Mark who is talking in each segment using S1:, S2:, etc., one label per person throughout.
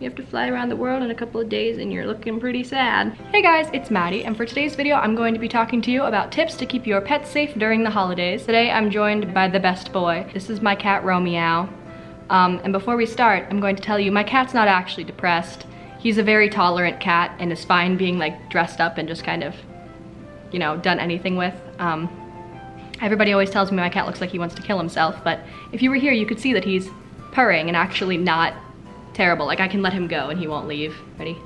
S1: You have to fly around the world in a couple of days and you're looking pretty sad. Hey guys, it's Maddie, and for today's video, I'm going to be talking to you about tips to keep your pets safe during the holidays. Today, I'm joined by the best boy. This is my cat, Romeo. And before we start, I'm going to tell you, my cat's not actually depressed. He's a very tolerant cat and is fine being like dressed up and just kind of, you know, done anything with. Everybody always tells me my cat looks like he wants to kill himself, but if you were here, you could see that he's purring and actually not terrible. Like, I can let him go and he won't leave. Ready?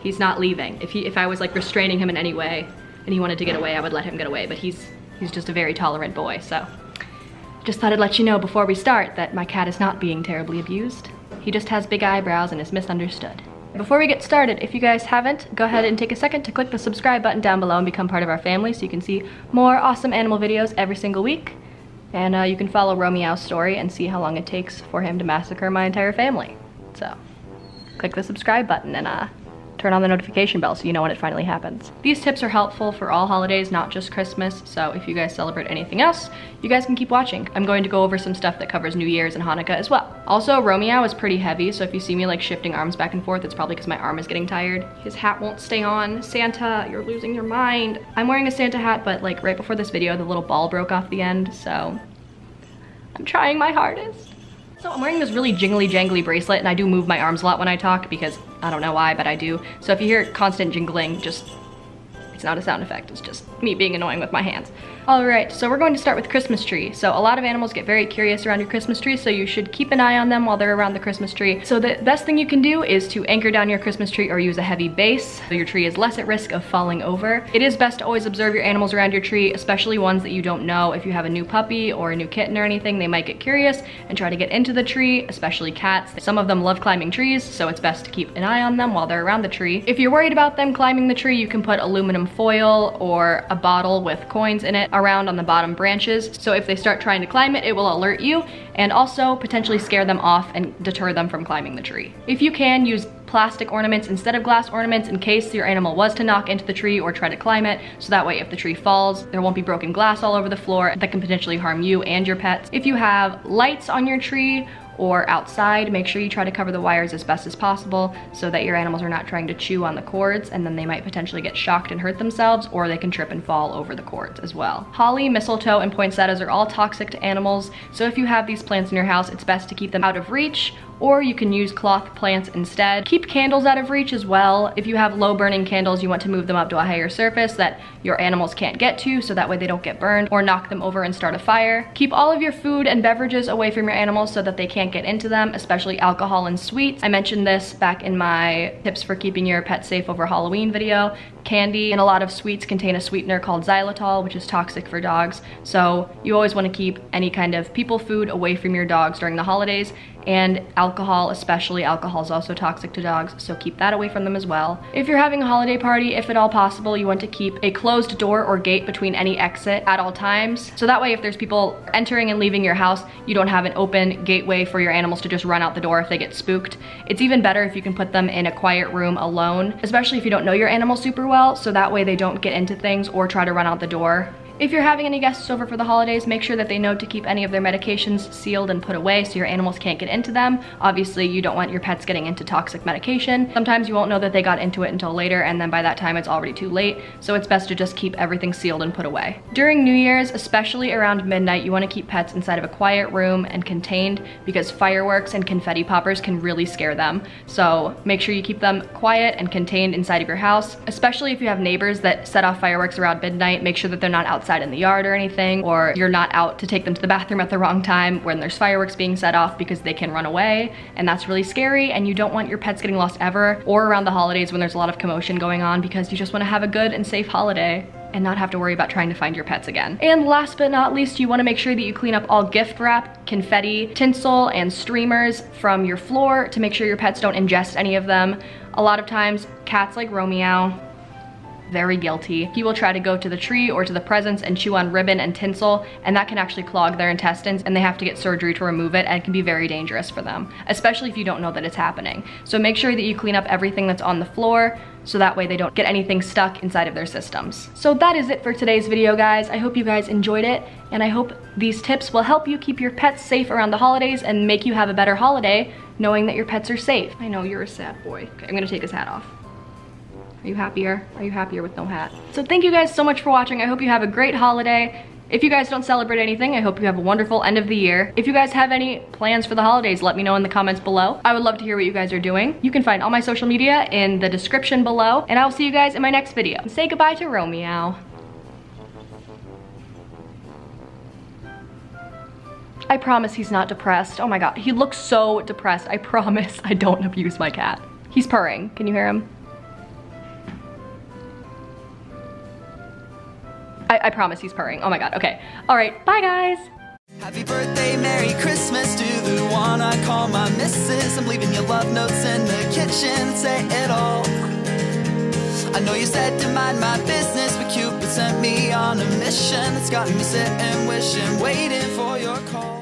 S1: He's not leaving. If I was like restraining him in any way and he wanted to get away, I would let him get away, but he's just a very tolerant boy, so. Just thought I'd let you know before we start that my cat is not being terribly abused. He just has big eyebrows and is misunderstood. Before we get started, if you guys haven't, go ahead and take a second to click the subscribe button down below and become part of our family so you can see more awesome animal videos every single week. And you can follow Romeo's story and see how long it takes for him to massacre my entire family. So, click the subscribe button and turn on the notification bell so you know when it finally happens. These tips are helpful for all holidays, not just Christmas, so if you guys celebrate anything else, you guys can keep watching. I'm going to go over some stuff that covers New Year's and Hanukkah as well. Also, Romeo is pretty heavy, so if you see me like shifting arms back and forth, it's probably because my arm is getting tired. His hat won't stay on. Santa, you're losing your mind. I'm wearing a Santa hat, but like right before this video, the little ball broke off the end, so I'm trying my hardest. So I'm wearing this really jingly jangly bracelet, and I do move my arms a lot when I talk because I don't know why, but I do. So if you hear constant jingling, it's not a sound effect, it's just me being annoying with my hands. All right, so we're going to start with Christmas tree. So a lot of animals get very curious around your Christmas tree, so you should keep an eye on them while they're around the Christmas tree. So the best thing you can do is to anchor down your Christmas tree or use a heavy base so your tree is less at risk of falling over. It is best to always observe your animals around your tree, especially ones that you don't know. If you have a new puppy or a new kitten or anything, they might get curious and try to get into the tree, especially cats. Some of them love climbing trees, so it's best to keep an eye on them while they're around the tree. If you're worried about them climbing the tree, you can put aluminum foil or a bottle with coins in it around on the bottom branches, so if they start trying to climb it, it will alert you and also potentially scare them off and deter them from climbing the tree. If you can, use plastic ornaments instead of glass ornaments in case your animal was to knock into the tree or try to climb it, so that way if the tree falls, there won't be broken glass all over the floor that can potentially harm you and your pets. If you have lights on your tree or outside, make sure you try to cover the wires as best as possible so that your animals are not trying to chew on the cords, and then they might potentially get shocked and hurt themselves, or they can trip and fall over the cords as well. Holly, mistletoe, and poinsettias are all toxic to animals, so if you have these plants in your house, it's best to keep them out of reach, or you can use cloth plants instead. Keep candles out of reach as well. If you have low burning candles, you want to move them up to a higher surface that your animals can't get to, so that way they don't get burned or knock them over and start a fire. Keep all of your food and beverages away from your animals so that they can't get into them, especially alcohol and sweets. I mentioned this back in my tips for keeping your pet safe over Halloween video. Candy and a lot of sweets contain a sweetener called xylitol, which is toxic for dogs. So you always want to keep any kind of people food away from your dogs during the holidays, and alcohol, especially alcohol, is also toxic to dogs, so keep that away from them as well. If you're having a holiday party, if at all possible, you want to keep a closed door or gate between any exit at all times. So that way if there's people entering and leaving your house, you don't have an open gateway for your animals to just run out the door if they get spooked. It's even better if you can put them in a quiet room alone, especially if you don't know your animal super well, so that way they don't get into things or try to run out the door. If you're having any guests over for the holidays, make sure that they know to keep any of their medications sealed and put away so your animals can't get into them. Obviously, you don't want your pets getting into toxic medication. Sometimes you won't know that they got into it until later, and then by that time it's already too late, so it's best to just keep everything sealed and put away. During New Year's, especially around midnight, you want to keep pets inside of a quiet room and contained, because fireworks and confetti poppers can really scare them. So make sure you keep them quiet and contained inside of your house, especially if you have neighbors that set off fireworks around midnight. Make sure that they're not outside in the yard or anything, or you're not out to take them to the bathroom at the wrong time when there's fireworks being set off, because they can run away and that's really scary, and you don't want your pets getting lost ever, or around the holidays when there's a lot of commotion going on, because you just want to have a good and safe holiday and not have to worry about trying to find your pets again. And last but not least, you want to make sure that you clean up all gift wrap, confetti, tinsel, and streamers from your floor to make sure your pets don't ingest any of them. A lot of times, cats like Romeo, very guilty. He will try to go to the tree or to the presents and chew on ribbon and tinsel, and that can actually clog their intestines, and they have to get surgery to remove it, and it can be very dangerous for them, especially if you don't know that it's happening. So make sure that you clean up everything that's on the floor, so that way they don't get anything stuck inside of their systems. So that is it for today's video, guys. I hope you guys enjoyed it, and I hope these tips will help you keep your pets safe around the holidays and make you have a better holiday knowing that your pets are safe. I know, you're a sad boy. Okay, I'm gonna take his hat off. Are you happier? Are you happier with no hat? So thank you guys so much for watching. I hope you have a great holiday. If you guys don't celebrate anything, I hope you have a wonderful end of the year. If you guys have any plans for the holidays, let me know in the comments below. I would love to hear what you guys are doing. You can find all my social media in the description below, and I will see you guys in my next video. Say goodbye to Romeo. I promise he's not depressed. Oh my god, he looks so depressed. I promise I don't abuse my cat. He's purring. Can you hear him? I promise he's purring. Oh my god, okay. All right, bye guys.
S2: Happy birthday, Merry Christmas to the one I call my missus. I'm leaving your love notes in the kitchen, say it all. I know you said to mind my business, but Cupid sent me on a mission. It's got me sitting, wishing, waiting for your call.